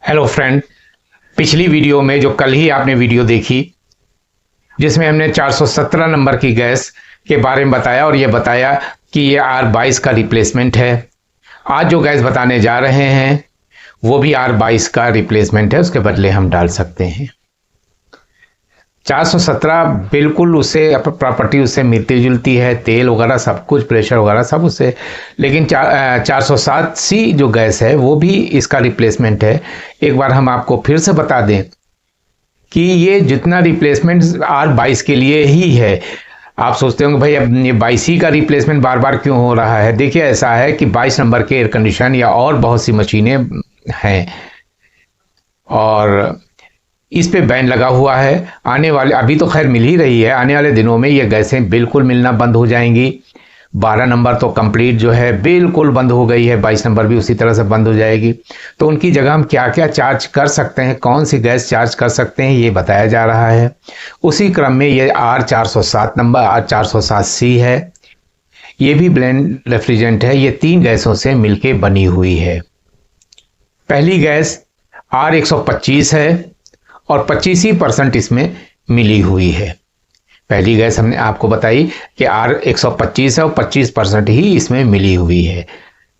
Hello friend. पिछली video में जो कल ही आपने वीडियो देखी जिसमें हमने 417 नंबर की गैस के बारे में बताया और ये बताया कि ये R22 का रिप्लेसमेंट है। आज जो गैस बताने जा रहे हैं वो भी R22 का रिप्लेसमेंट है, उसके बदले हम डाल सकते हैं। 417 बिल्कुल उससे प्रॉपर्टी उससे मिलती जुलती है, तेल वगैरह सब कुछ, प्रेशर वगैरह सब उससे, लेकिन 407C जो गैस है वो भी इसका रिप्लेसमेंट है। एक बार हम आपको फिर से बता दें कि ये जितना रिप्लेसमेंट R22 के लिए ही है। आप सोचते होंगे भाई अब ये 22 का रिप्लेसमेंट बार बार क्यों हो रहा है। देखिए ऐसा है कि 22 नंबर के एयर कंडीशन या और बहुत सी मशीनें हैं और इस पे बैन लगा हुआ है। आने वाले, अभी तो खैर मिल ही रही है, आने वाले दिनों में ये गैसें बिल्कुल मिलना बंद हो जाएंगी। 12 नंबर तो कंप्लीट जो है बिल्कुल बंद हो गई है, 22 नंबर भी उसी तरह से बंद हो जाएगी। तो उनकी जगह हम क्या क्या चार्ज कर सकते हैं, कौन सी गैस चार्ज कर सकते हैं, ये बताया जा रहा है। उसी क्रम में ये R407 नंबर R407C है, ये भी ब्लेंड रेफ्रिजरेंट है। ये 3 गैसों से मिलके बनी हुई है। पहली गैस R125 है और 25% इसमें मिली हुई है। पहली गैस हमने आपको बताई कि R125 है और 25% ही इसमें मिली हुई है।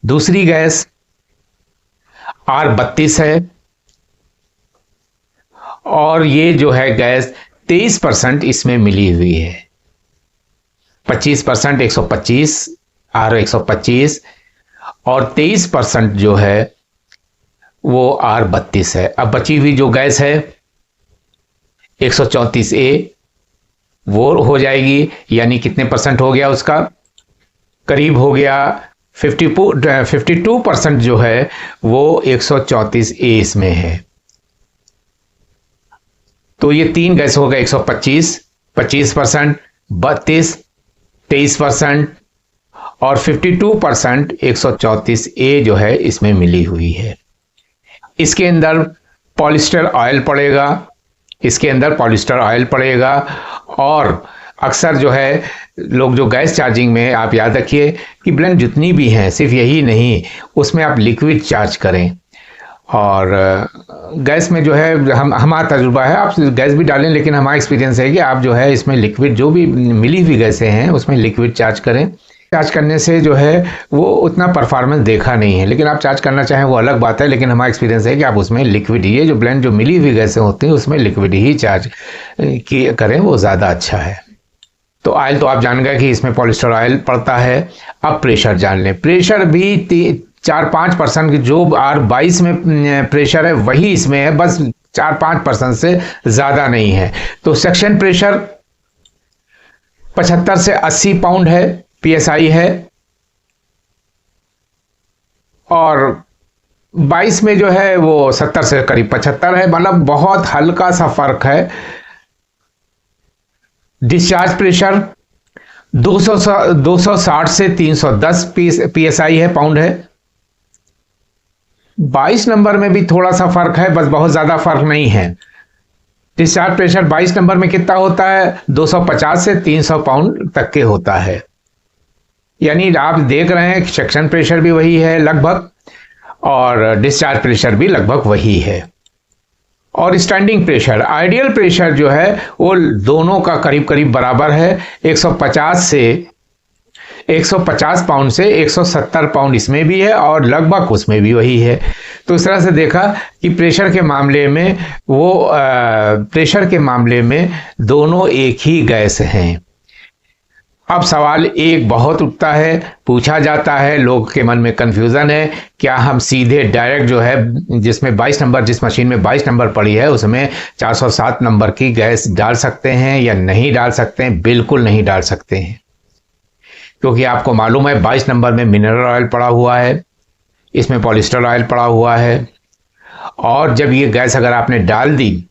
दूसरी गैस R32 है और ये जो है गैस 23% इसमें मिली हुई है। 25% 125 R125 और 23% जो है वो R32 है। अब बची हुई जो गैस है 134A वो हो जाएगी, यानी कितने परसेंट हो गया उसका, करीब हो गया 52% जो है वो 134A इसमें है। तो ये 3 गैस हो गए 125, 25%, 32, 23% और 52% 134A जो है इसमें मिली हुई है। इसके अंदर पॉलिस्टर ऑयल पड़ेगा, इसके अंदर पॉलिस्टर ऑयल पड़ेगा। और अक्सर जो है लोग जो गैस चार्जिंग में, आप याद रखिए कि ब्लेंड जितनी भी हैं, सिर्फ यही नहीं, उसमें आप लिक्विड चार्ज करें। और गैस में जो है हमारा तजुर्बा है, आप गैस भी डालें, लेकिन हमारा एक्सपीरियंस है कि आप जो है इसमें लिक्विड, जो भी मिली हुई गैसें हैं उसमें लिक्विड चार्ज करें। चार्ज करने से जो है वो उतना परफॉर्मेंस देखा नहीं है, लेकिन आप चार्ज करना चाहें वो अलग बात है। लेकिन हमारा एक्सपीरियंस है कि आप उसमें लिक्विड, ये जो ब्लेंड जो मिली हुई गैसें होती हैं उसमें लिक्विड ही चार्ज करें, वो ज़्यादा अच्छा है। तो ऑयल तो आप जान गए कि इसमें पॉलिस्टर ऑयल पड़ता है। अब प्रेशर जान लें। प्रेशर भी 4-5% की जो R22 में प्रेशर है वही इसमें है, बस 4-5% से ज़्यादा नहीं है। तो सेक्शन प्रेशर 75 से 80 पाउंड है, PSI है। और 22 में जो है वो 70 से करीब 75 है, मतलब बहुत हल्का सा फर्क है। डिस्चार्ज प्रेशर 260 से 310 PSI है, पाउंड है। 22 नंबर में भी थोड़ा सा फर्क है, बस बहुत ज्यादा फर्क नहीं है। डिस्चार्ज प्रेशर 22 नंबर में कितना होता है, 250 से 300 पाउंड तक के होता है। यानी आप देख रहे हैं कि सेक्शन प्रेशर भी वही है लगभग और डिस्चार्ज प्रेशर भी लगभग वही है। और स्टैंडिंग प्रेशर, आइडियल प्रेशर जो है वो दोनों का करीब करीब बराबर है। 150 पाउंड से 170 पाउंड इसमें भी है और लगभग उसमें भी वही है। तो इस तरह से देखा कि प्रेशर के मामले में दोनों एक ही गैस हैं। अब सवाल एक बहुत उठता है, पूछा जाता है, लोग के मन में कंफ्यूजन है, क्या हम सीधे डायरेक्ट जो है जिसमें 22 नंबर, जिस मशीन में 22 नंबर पड़ी है उसमें 407 नंबर की गैस डाल सकते हैं या नहीं डाल सकते हैं? बिल्कुल नहीं डाल सकते हैं, क्योंकि आपको मालूम है 22 नंबर में मिनरल ऑयल पड़ा हुआ है, इसमें पॉलिस्टर ऑयल पड़ा हुआ है। और जब ये गैस अगर आपने डाल दी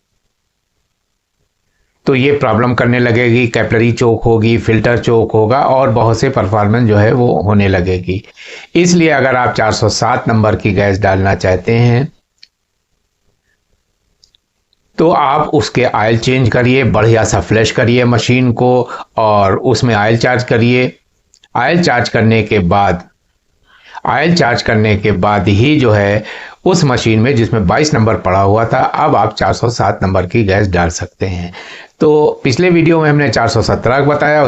तो ये प्रॉब्लम करने लगेगी, कैपिलरी चोक होगी, फिल्टर चोक होगा और बहुत से परफॉर्मेंस जो है वो होने लगेगी। इसलिए अगर आप 407 नंबर की गैस डालना चाहते हैं तो आप उसके ऑयल चेंज करिए, बढ़िया सा फ्लैश करिए मशीन को और उसमें ऑयल चार्ज करिए। ऑयल चार्ज करने के बाद ही जो है उस मशीन में जिसमें 22 नंबर पड़ा हुआ था, अब आप 407 नंबर की गैस डाल सकते हैं। तो पिछले वीडियो में हमने 417 बताया,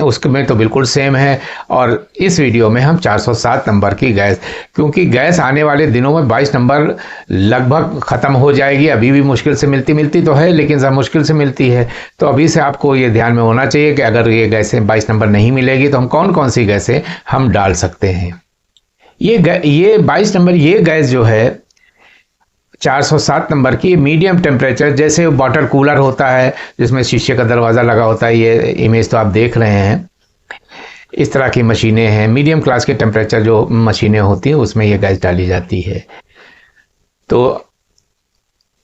उसमें तो बिल्कुल सेम है, और इस वीडियो में हम 407 नंबर की गैस, क्योंकि गैस आने वाले दिनों में 22 नंबर लगभग ख़त्म हो जाएगी। अभी भी मुश्किल से मिलती तो है, लेकिन सब मुश्किल से मिलती है। तो अभी से आपको ये ध्यान में होना चाहिए कि अगर ये गैसें 22 नंबर नहीं मिलेगी तो हम कौन कौन सी गैसें हम डाल सकते हैं। ये 22 नंबर ये गैस जो है 407 नंबर की मीडियम टेम्परेचर, जैसे वाटर कूलर होता है जिसमें शीशे का दरवाज़ा लगा होता है, ये इमेज तो आप देख रहे हैं, इस तरह की मशीनें हैं। मीडियम क्लास के टेम्परेचर जो मशीनें होती हैं उसमें ये गैस डाली जाती है। तो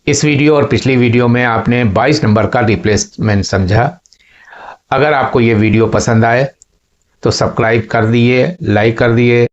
इस वीडियो और पिछली वीडियो में आपने 22 नंबर का रिप्लेसमेंट समझा। अगर आपको ये वीडियो पसंद आए तो सब्सक्राइब कर दिए, लाइक कर दिए।